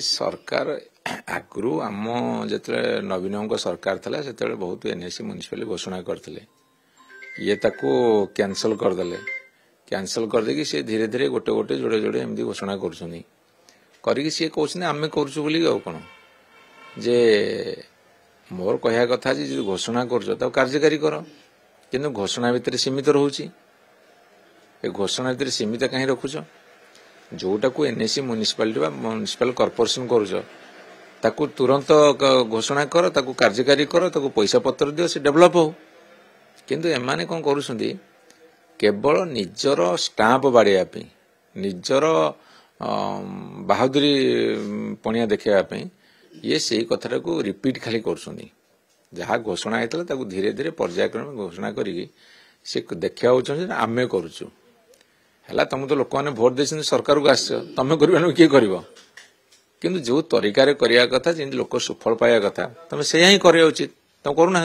सरकार आगु आम जो नवीन सरकार था से बहुत एनएसी म्युनिसिपालिटी घोषणा करते ये कैंसल करदे कैंसल करदे सी धीरे धीरे गोटे गोटे जोड़े जोड़े एमती घोषणा कर सी कहते आम करूँ कौन जे मोर कह कथा जो घोषणा कर कार्यकारी कर कि घोषणा भितर सीमित रोचे घोषणा भितर सीमित कहीं रखुच जोटा को एनएसी म्युनिसिपालिटी म्युनिसिपल कॉर्पोरेशन करूँ तुरंत घोषणा कर कार्यकारी कर पैसा पत्र दियो से डेभलप हो किंतु एमाने कौन करुछंती केवल निजर स्टाम्प बाड़ाई निजर बहादुरी पणिया देखा ये से कथा को रिपीट खाली करुछंती जहाँ घोषणा होता धीरे धीरे पर्यायक्रम घोषणा करी देखा आमे करुचु है तुम तो लोक मैंने भोट दे सरकार को आस तुम कर किए कर किंतु जो तरीका करने कथा लोक सुफल पाया कथा तुम से ही करवा उचित तुम करूना।